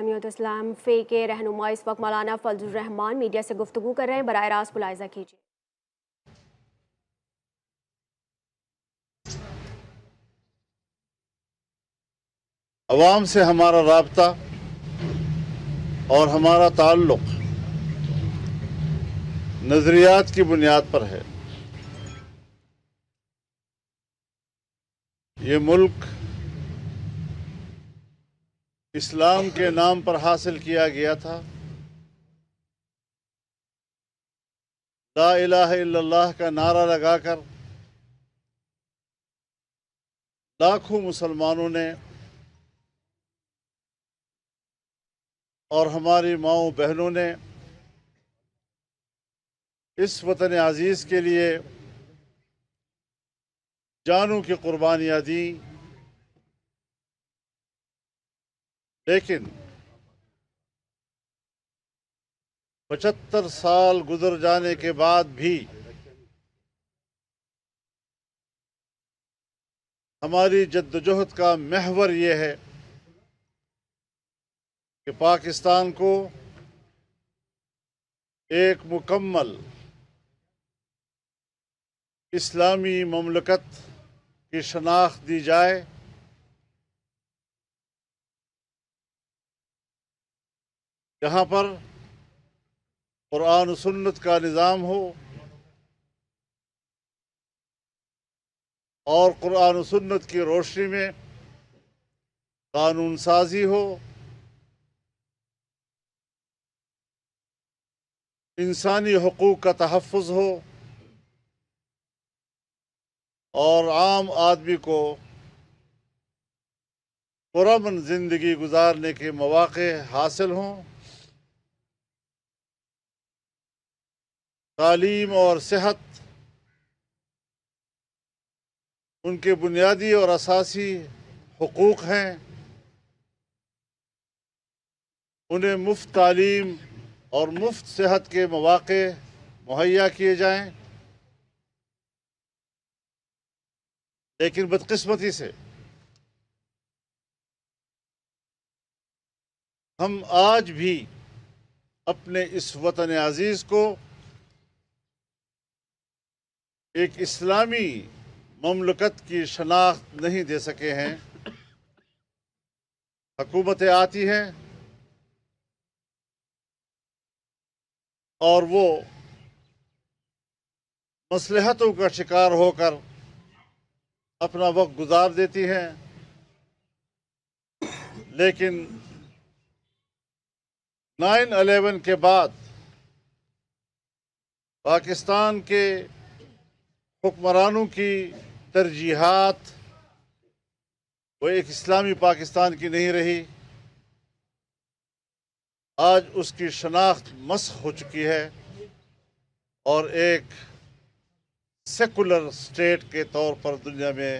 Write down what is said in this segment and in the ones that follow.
جمعیت اسلام فے کے رہنما اس وقت مولانا فضل الرحمان میڈیا سے گفتگو کر رہے ہیں، براہ راست ملاحظہ کیجیے۔ عوام سے ہمارا رابطہ اور ہمارا تعلق نظریات کی بنیاد پر ہے۔ یہ ملک اسلام کے نام پر حاصل کیا گیا تھا۔ لا الہ الا اللہ کا نعرہ لگا کر لاکھوں مسلمانوں نے اور ہماری ماؤں بہنوں نے اس وطن عزیز کے لیے جانوں کی قربانیاں دیں، لیکن 75 سال گزر جانے کے بعد بھی ہماری جدوجہد کا محور یہ ہے کہ پاکستان کو ایک مکمل اسلامی مملکت کی شناخت دی جائے، جہاں پر قرآن و سنت کا نظام ہو اور قرآن و سنت کی روشنی میں قانون سازی ہو، انسانی حقوق کا تحفظ ہو اور عام آدمی کو پرامن زندگی گزارنے کے مواقع حاصل ہوں، تعلیم اور صحت ان کے بنیادی اور اساسی حقوق ہیں، انہیں مفت تعلیم اور مفت صحت کے مواقع مہیا کیے جائیں، لیکن بدقسمتی سے ہم آج بھی اپنے اس وطن عزیز کو ایک اسلامی مملکت کی شناخت نہیں دے سکے ہیں۔ حکومتیں آتی ہیں اور وہ مصلحتوں کا شکار ہو کر اپنا وقت گزار دیتی ہیں، لیکن 9/11 کے بعد پاکستان کے حکمرانوں کی ترجیحات وہ ایک اسلامی پاکستان کی نہیں رہی۔ آج اس کی شناخت مسخ ہو چکی ہے اور ایک سیکولر اسٹیٹ کے طور پر دنیا میں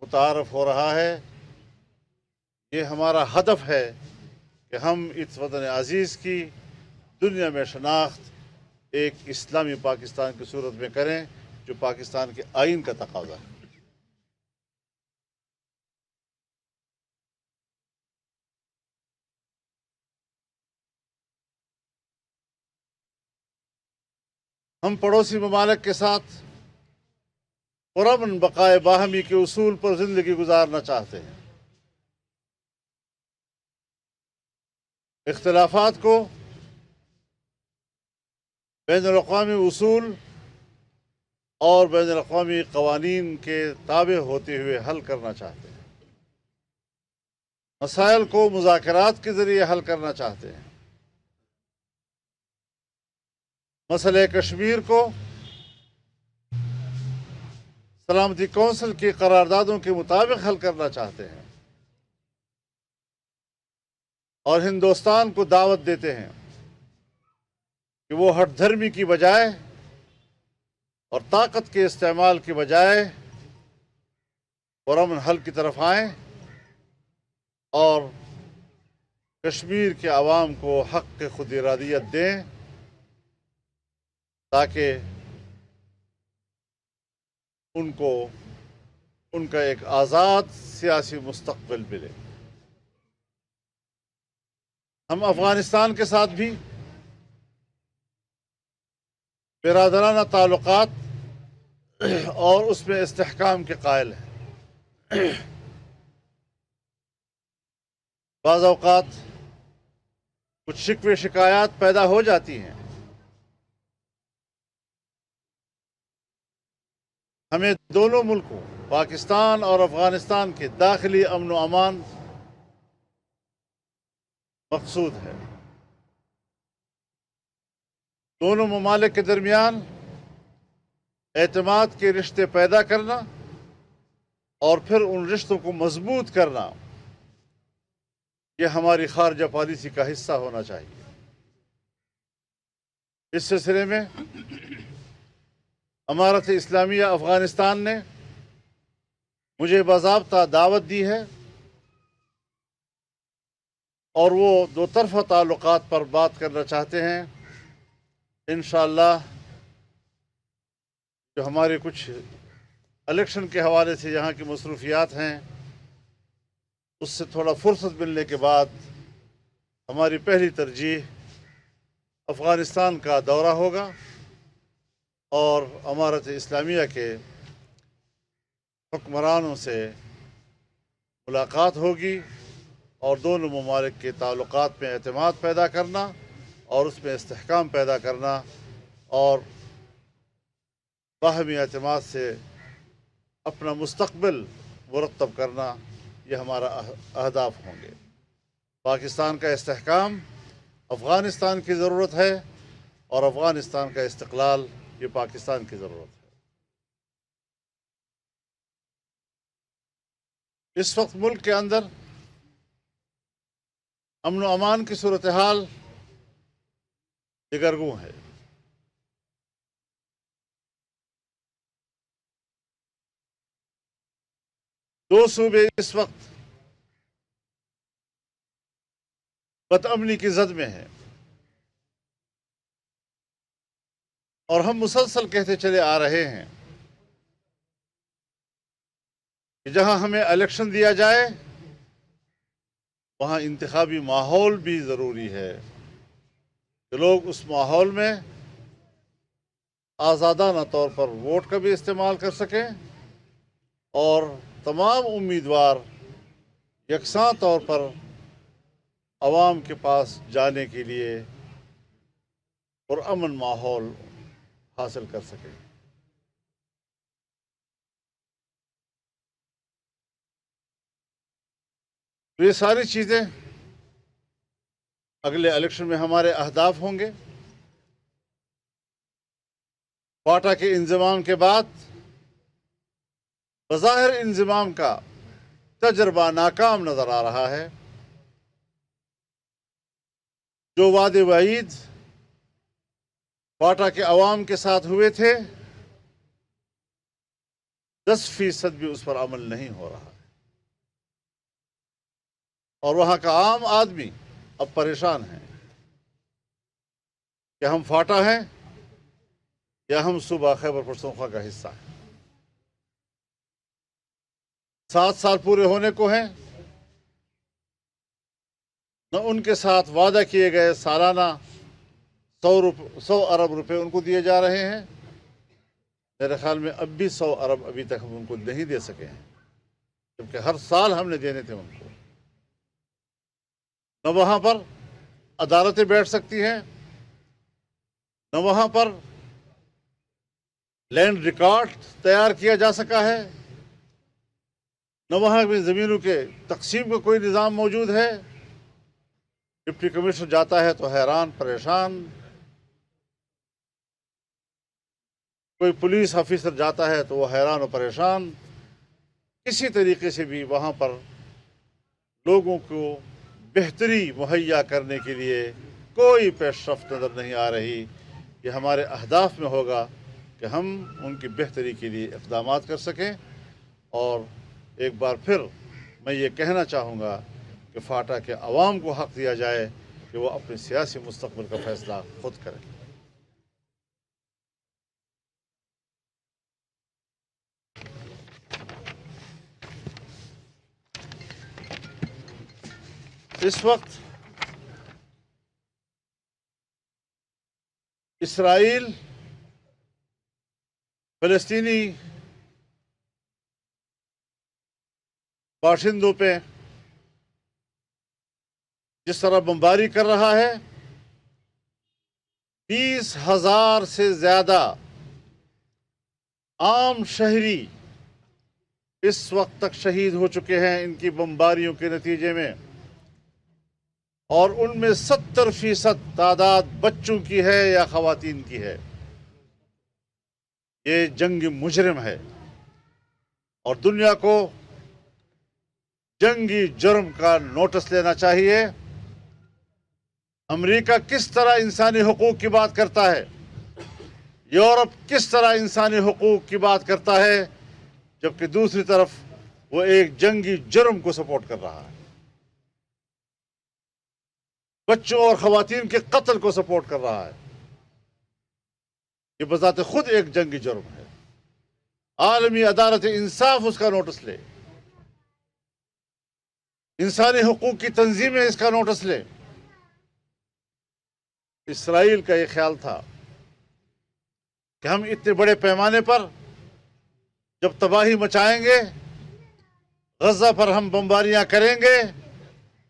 متعارف ہو رہا ہے۔ یہ ہمارا ہدف ہے کہ ہم اس وطن عزیز کی دنیا میں شناخت ایک اسلامی پاکستان کی صورت میں کریں، جو پاکستان کے آئین کا تقاضا ہے۔ ہم پڑوسی ممالک کے ساتھ پرامن بقائے باہمی کے اصول پر زندگی گزارنا چاہتے ہیں۔ اختلافات کو بین الاقوامی اصول اور بین الاقوامی قوانین کے تابع ہوتے ہوئے حل کرنا چاہتے ہیں۔ مسائل کو مذاکرات کے ذریعے حل کرنا چاہتے ہیں۔ مسئلہ کشمیر کو سلامتی کونسل کی قراردادوں کے مطابق حل کرنا چاہتے ہیں اور ہندوستان کو دعوت دیتے ہیں کہ وہ ہٹ دھرمی کی بجائے اور طاقت کے استعمال کی بجائے پرامن حل کی طرف آئیں اور کشمیر کے عوام کو حق کے خود ارادیت دیں، تاکہ ان کو ان کا ایک آزاد سیاسی مستقبل ملے۔ ہم افغانستان کے ساتھ بھی برادرانہ تعلقات اور اس میں استحکام کے قائل ہیں۔ بعض اوقات کچھ شکوے شکایات پیدا ہو جاتی ہیں، ہمیں دونوں ملکوں پاکستان اور افغانستان کے داخلی امن و امان مقصود ہے۔ دونوں ممالک کے درمیان اعتماد کے رشتے پیدا کرنا اور پھر ان رشتوں کو مضبوط کرنا، یہ ہماری خارجہ پالیسی کا حصہ ہونا چاہیے۔ اس سلسلے میں امارت اسلامیہ افغانستان نے مجھے باضابطہ دعوت دی ہے اور وہ دو طرفہ تعلقات پر بات کرنا چاہتے ہیں۔ انشاءاللہ جو ہمارے کچھ الیکشن کے حوالے سے یہاں کی مصروفیات ہیں، اس سے تھوڑا فرصت ملنے کے بعد ہماری پہلی ترجیح افغانستان کا دورہ ہوگا اور امارت اسلامیہ کے حکمرانوں سے ملاقات ہوگی اور دونوں ممالک کے تعلقات میں اعتماد پیدا کرنا اور اس میں استحکام پیدا کرنا اور باہمی اعتماد سے اپنا مستقبل مرتب کرنا، یہ ہمارا اہداف ہوں گے۔ پاکستان کا استحکام افغانستان کی ضرورت ہے اور افغانستان کا استقلال یہ پاکستان کی ضرورت ہے۔ اس وقت ملک کے اندر امن و امان کی صورتحال دگرگوں ہے۔ دو صوبے اس وقت بدامنی کی زد میں ہیں اور ہم مسلسل کہتے چلے آ رہے ہیں کہ جہاں ہمیں الیکشن دیا جائے وہاں انتخابی ماحول بھی ضروری ہے کہ لوگ اس ماحول میں آزادانہ طور پر ووٹ کا بھی استعمال کر سکیں اور تمام امیدوار یکساں طور پر عوام کے پاس جانے کے لیے پرامن ماحول حاصل کر سکیں۔ تو یہ ساری چیزیں اگلے الیکشن میں ہمارے اہداف ہوں گے۔ کوٹا کے انضمام کے بعد بظاہر انضمام کا تجربہ ناکام نظر آ رہا ہے۔ جو وعدے وعید کوٹا کے عوام کے ساتھ ہوئے تھے 10% بھی اس پر عمل نہیں ہو رہا ہے اور وہاں کا عام آدمی اب پریشان ہے کہ ہم فاٹا ہیں یا ہم صوبہ خیبر پختونخوا کا حصہ ہیں۔ 7 سال پورے ہونے کو ہیں، نہ ان کے ساتھ وعدہ کیے گئے سالانہ 100 ارب روپے ان کو دیے جا رہے ہیں۔ میرے خیال میں اب بھی 100 ارب ابھی تک ہم ان کو نہیں دے سکے ہیں، جبکہ ہر سال ہم نے دینے تھے ان کو۔ نہ وہاں پر عدالتیں بیٹھ سکتی ہیں، نہ وہاں پر لینڈ ریکارڈ تیار کیا جا سکا ہے، نہ وہاں میں زمینوں کے تقسیم کا کوئی نظام موجود ہے۔ ڈپٹی کمشنر جاتا ہے تو حیران پریشان، کوئی پولیس آفیسر جاتا ہے تو وہ حیران و پریشان۔ کسی طریقے سے بھی وہاں پر لوگوں کو بہتری مہیا کرنے کے لیے کوئی پیش رفت نظر نہیں آ رہی۔ یہ ہمارے اہداف میں ہوگا کہ ہم ان کی بہتری کے لیے اقدامات کر سکیں۔ اور ایک بار پھر میں یہ کہنا چاہوں گا کہ فاٹا کے عوام کو حق دیا جائے کہ وہ اپنے سیاسی مستقبل کا فیصلہ خود کریں۔ اس وقت اسرائیل فلسطینی باشندوں پہ جس طرح بمباری کر رہا ہے، 20,000 سے زیادہ عام شہری اس وقت تک شہید ہو چکے ہیں ان کی بمباریوں کے نتیجے میں، اور ان میں 70% تعداد بچوں کی ہے یا خواتین کی ہے۔ یہ جنگ مجرم ہے اور دنیا کو جنگی جرم کا نوٹس لینا چاہیے۔ امریکہ کس طرح انسانی حقوق کی بات کرتا ہے، یورپ کس طرح انسانی حقوق کی بات کرتا ہے، جبکہ دوسری طرف وہ ایک جنگی جرم کو سپورٹ کر رہا ہے، بچوں اور خواتین کے قتل کو سپورٹ کر رہا ہے۔ یہ بذات خود ایک جنگی جرم ہے۔ عالمی عدالت انصاف اس کا نوٹس لے، انسانی حقوق کی تنظیمیں اس کا نوٹس لے۔ اسرائیل کا یہ خیال تھا کہ ہم اتنے بڑے پیمانے پر جب تباہی مچائیں گے، غزہ پر ہم بمباریاں کریں گے،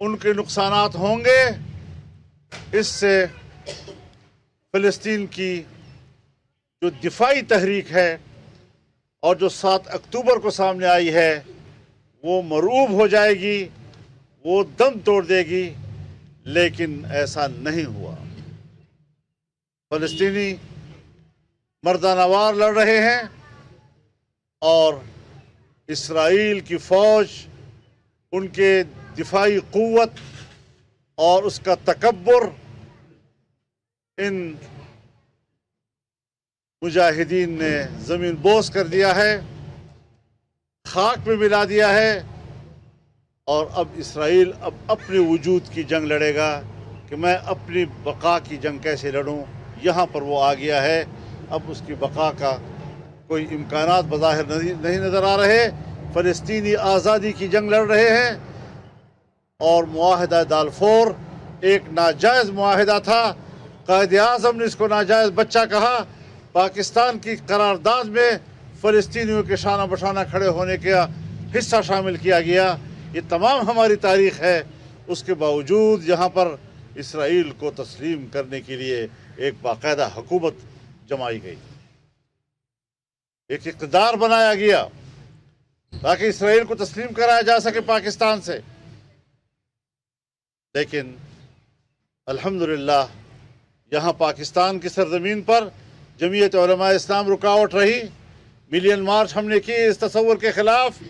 ان کے نقصانات ہوں گے، اس سے فلسطین کی جو دفاعی تحریک ہے اور جو 7 اکتوبر کو سامنے آئی ہے وہ مرعوب ہو جائے گی، وہ دم توڑ دے گی، لیکن ایسا نہیں ہوا۔ فلسطینی مردانہ وار لڑ رہے ہیں اور اسرائیل کی فوج، ان کے دفاعی قوت اور اس کا تکبر ان مجاہدین نے زمین بوس کر دیا ہے، خاک میں ملا دیا ہے، اور اب اسرائیل اپنے وجود کی جنگ لڑے گا کہ میں اپنی بقا کی جنگ کیسے لڑوں۔ یہاں پر وہ آ گیا ہے، اب اس کی بقا کا کوئی امکانات بظاہر نہیں نظر آ رہے۔ فلسطینی آزادی کی جنگ لڑ رہے ہیں، اور معاہدہ دالفور ایک ناجائز معاہدہ تھا۔ قائد اعظم نے اس کو ناجائز بچہ کہا۔ پاکستان کی قرارداد میں فلسطینیوں کے شانہ بشانہ کھڑے ہونے کا حصہ شامل کیا گیا۔ یہ تمام ہماری تاریخ ہے، اس کے باوجود یہاں پر اسرائیل کو تسلیم کرنے کے لیے ایک باقاعدہ حکومت جمائی گئی، ایک اقتدار بنایا گیا تاکہ اسرائیل کو تسلیم کرایا جا سکے پاکستان سے۔ لیکن الحمدللہ یہاں پاکستان کی سرزمین پر جمعیت علماء اسلام رکاوٹ رہی۔ ملین مارچ ہم نے کی اس تصور کے خلاف،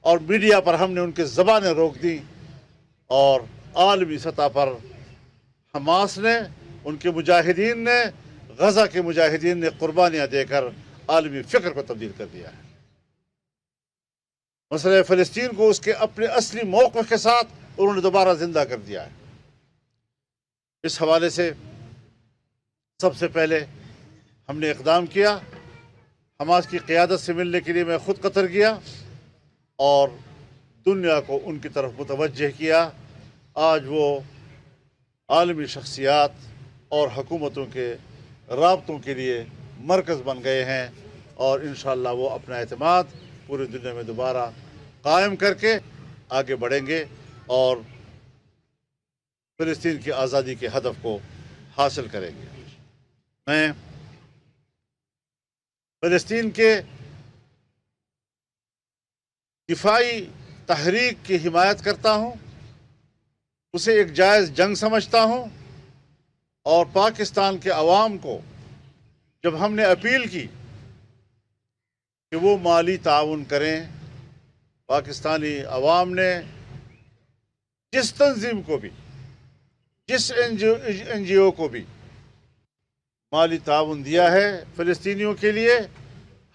اور میڈیا پر ہم نے ان کی زبانیں روک دیں، اور عالمی سطح پر حماس نے، ان کے مجاہدین نے، غزہ کے مجاہدین نے قربانیاں دے کر عالمی فکر کو تبدیل کر دیا ہے۔ مسئلہ فلسطین کو اس کے اپنے اصلی موقف کے ساتھ انہوں نے دوبارہ زندہ کر دیا ہے۔ اس حوالے سے سب سے پہلے ہم نے اقدام کیا، حماس کی قیادت سے ملنے کے لیے میں خود قطر گیا اور دنیا کو ان کی طرف متوجہ کیا۔ آج وہ عالمی شخصیات اور حکومتوں کے رابطوں کے لیے مرکز بن گئے ہیں، اور انشاءاللہ وہ اپنا اعتماد پوری دنیا میں دوبارہ قائم کر کے آگے بڑھیں گے اور فلسطین کی آزادی کے ہدف کو حاصل کریں گے۔ میں فلسطین کے دفاعی تحریک کی حمایت کرتا ہوں، اسے ایک جائز جنگ سمجھتا ہوں، اور پاکستان کے عوام کو جب ہم نے اپیل کی کہ وہ مالی تعاون کریں، پاکستانی عوام نے جس تنظیم کو بھی، جس این جی او کو بھی مالی تعاون دیا ہے فلسطینیوں کے لیے،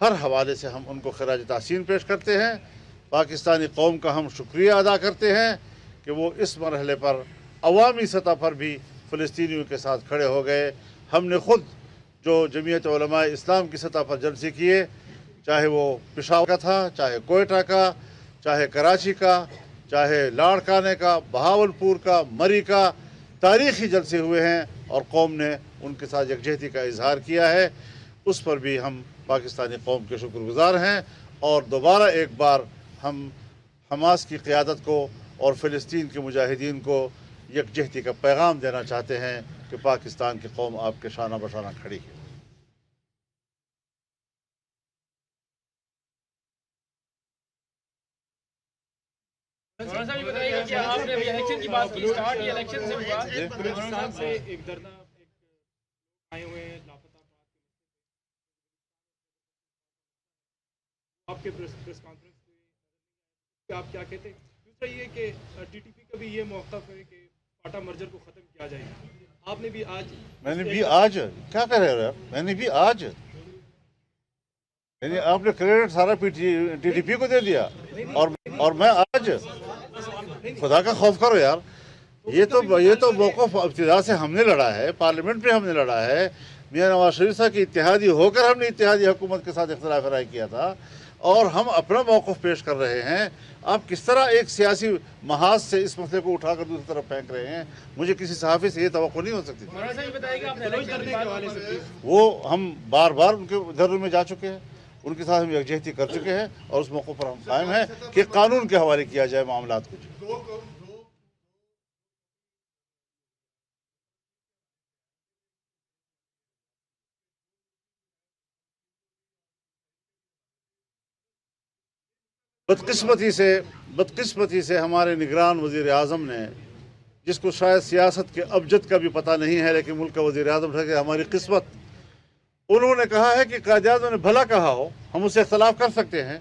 ہر حوالے سے ہم ان کو خراج تحسین پیش کرتے ہیں۔ پاکستانی قوم کا ہم شکریہ ادا کرتے ہیں کہ وہ اس مرحلے پر عوامی سطح پر بھی فلسطینیوں کے ساتھ کھڑے ہو گئے۔ ہم نے خود جو جمعیت علماء اسلام کی سطح پر جلسے کیے، چاہے وہ پشاور کا تھا، چاہے کوئٹہ کا، چاہے کراچی کا، چاہے لاڑکانے کا، بہاولپور کا، مری کا، تاریخی جلسے ہوئے ہیں اور قوم نے ان کے ساتھ یکجہتی کا اظہار کیا ہے، اس پر بھی ہم پاکستانی قوم کے شکر گزار ہیں، اور دوبارہ ایک بار ہم حماس کی قیادت کو اور فلسطین کے مجاہدین کو یکجہتی کا پیغام دینا چاہتے ہیں کہ پاکستان کی قوم آپ کے شانہ بشانہ کھڑی ہے۔ مولانا صاحب یہ بتائیے گا کہ آپ نے ابھی الیکشن کی بات کی، اسٹارٹ یہ الیکشن سے ہوا، بلوچستان سے ایک دردناک آئے ہوئے ہیں لاپتہ آپ کے پریس کانفرنس پہ آپ کیا کہتے ہیں؟ دوسرا یہ کہ ٹی ٹی پی کا بھی یہ موقف ہے کہ فاٹا مرجر کو ختم کیا جائے، آپ نے بھی آج کیا کر رہے ہو؟ میں نے بھی آج یعنی آپ نے کریڈٹ سارا ٹی ٹی پی کو دے دیا، اور میں آج خدا کا خوف کرو یار، یہ تو موقف ابتدا سے ہم نے لڑا ہے، پارلیمنٹ میں ہم نے لڑا ہے، میاں نواز شریف صاحب کی اتحادی ہو کر ہم نے اتحادی حکومت کے ساتھ اختلاف رائے کیا تھا، اور ہم اپنا موقف پیش کر رہے ہیں۔ آپ کس طرح ایک سیاسی محاذ سے اس مسئلے کو اٹھا کر دوسری طرف پھینک رہے ہیں؟ مجھے کسی صحافی سے یہ توقع نہیں ہو سکتی تھی۔ مولانا صاحب یہ بتائیے گا آپ نے الیکشن کے حوالے سے وہ ہم بار بار ان کے گھروں میں جا چکے ہیں، ان کے ساتھ ہم یکجہتی کر چکے ہیں، اور اس موقع پر ہم قائم ہیں کہ قانون کے حوالے کیا جائے معاملات کو۔ بدقسمتی سے ہمارے نگران وزیر اعظم نے، جس کو شاید سیاست کے ابجد کا بھی پتہ نہیں ہے لیکن ملک کا وزیر اعظم ہے کہ ہماری قسمت، انہوں نے کہا ہے کہ قائد اعظم نے بھلا کہا ہو، ہم اس سے اختلاف کر سکتے ہیں۔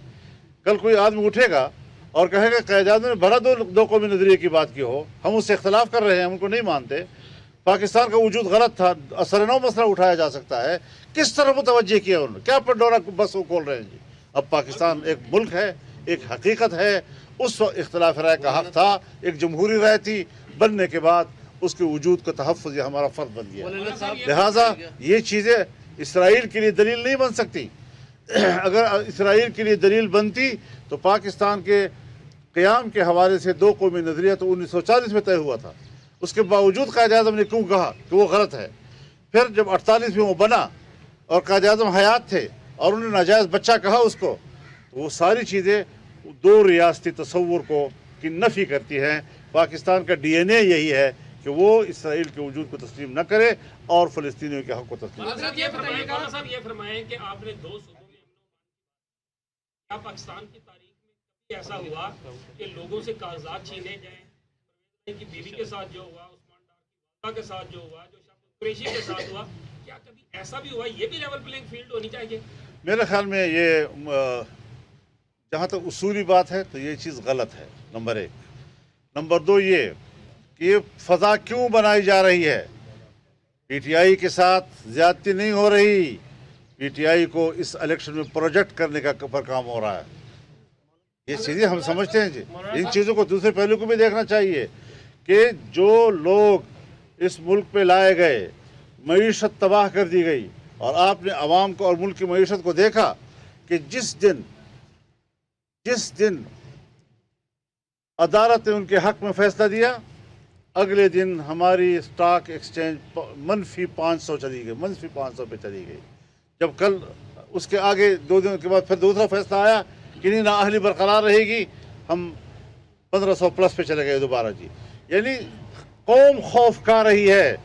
کل کوئی آدمی اٹھے گا اور کہے گا قائد اعظم نے بھلا دو قومی نظریے کی بات کی ہو، ہم اس سے اختلاف کر رہے ہیں، ہم ان کو نہیں مانتے، پاکستان کا وجود غلط تھا، اثر نو مسئلہ اٹھایا جا سکتا ہے، کس طرح متوجہ کیا انہوں نے؟ کیا پنڈورا بس وہ کھول رہے ہیں جی؟ اب پاکستان ایک ملک ہے، ایک حقیقت ہے، اس وقت اختلاف رائے کا حق تھا، ایک جمہوری رائے تھی، بننے کے بعد اس کے وجود کا تحفظ یہ ہمارا فرض بن گیا، لہٰذا یہ چیزیں اسرائیل کے لیے دلیل نہیں بن سکتی۔ اگر اسرائیل کے لیے دلیل بنتی تو پاکستان کے قیام کے حوالے سے دو قومی نظریہ تو 1940 میں طے ہوا تھا، اس کے باوجود قائد اعظم نے کیوں کہا کہ وہ غلط ہے؟ پھر جب 48 میں وہ بنا اور قائد اعظم حیات تھے اور انہوں نے ناجائز بچہ کہا اس کو، تو وہ ساری چیزیں دو ریاستی تصور کو کی نفی کرتی ہیں۔ پاکستان کا ڈی این اے یہی ہے کہ وہ اسرائیل کے وجود کو تسلیم نہ کرے اور فلسطینیوں کے حق کو تسلیم کرے۔ حضرت یہ فرمائیں کہ آپ نے دو صوبوں میں کیا پاکستان کی تاریخ میں کبھی ایسا ہوا کہ لوگوں سے کاغذات چھینے جائیں؟ کی بیوی کے ساتھ جو ہوا، عثمان ڈار کی والدہ کے ساتھ جو ہوا، جو شاہد قریشی کے ساتھ ہوا، کیا کبھی ایسا بھی ہوا؟ یہ بھی لیول پلینگ فیلڈ ہونی چاہیے۔ میرے خیال میں یہ جہاں تک اصولی بات ہے تو یہ چیز غلط ہے، نمبر ایک۔ نمبر دو یہ کہ یہ فضا کیوں بنائی جا رہی ہے؟ پی ٹی آئی کے ساتھ زیادتی نہیں ہو رہی، پی ٹی آئی کو اس الیکشن میں پروجیکٹ کرنے کا پر کام ہو رہا ہے۔ یہ چیزیں ہم سمجھتے ہیں جی، ان چیزوں کو دوسرے پہلو کو بھی دیکھنا چاہیے کہ جو لوگ اس ملک پہ لائے گئے، معیشت تباہ کر دی گئی، اور آپ نے عوام کو اور ملک کی معیشت کو دیکھا کہ جس دن عدالت نے ان کے حق میں فیصلہ دیا، اگلے دن ہماری اسٹاک ایکسچینج -500 چلی گئی، -500 پہ چلی گئی۔ جب کل اس کے آگے 2 دن کے بعد پھر دوسرا فیصلہ آیا کہ نہیں نااہلی برقرار رہے گی، ہم 1500+ پہ چلے گئے دوبارہ جی۔ یعنی قوم خوف کھا رہی ہے،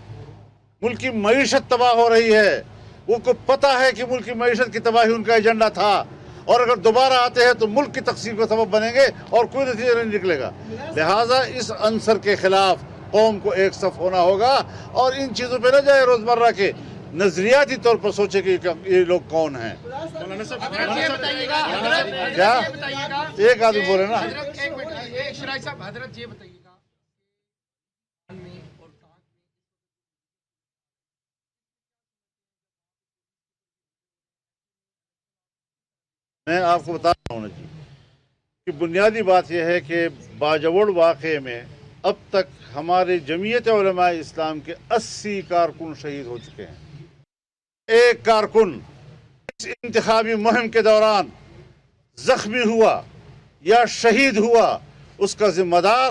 ملک کی معیشت تباہ ہو رہی ہے، وہ کو پتہ ہے کہ ملک کی معیشت کی تباہی ان کا ایجنڈا تھا، اور اگر دوبارہ آتے ہیں تو ملک کی تقسیم کا سبب بنیں گے اور کوئی نتیجہ نہیں نکلے گا۔ لہٰذا اس عنصر کے خلاف قوم کو ایک صف ہونا ہوگا، اور ان چیزوں پہ نہ جائے روزمرہ کے نظریاتی طور پر سوچے کہ یہ لوگ کون ہیں۔ کیا ایک آدمی بولے نا، حضرت یہ بتائیے گا میں آپ کو بتا رہا ہوں جی کہ بنیادی بات یہ ہے کہ باجوڑ واقعے میں اب تک ہمارے جمعیت علماء اسلام کے 80 کارکن شہید ہو چکے ہیں۔ ایک کارکن اس انتخابی مہم کے دوران زخمی ہوا یا شہید ہوا، اس کا ذمہ دار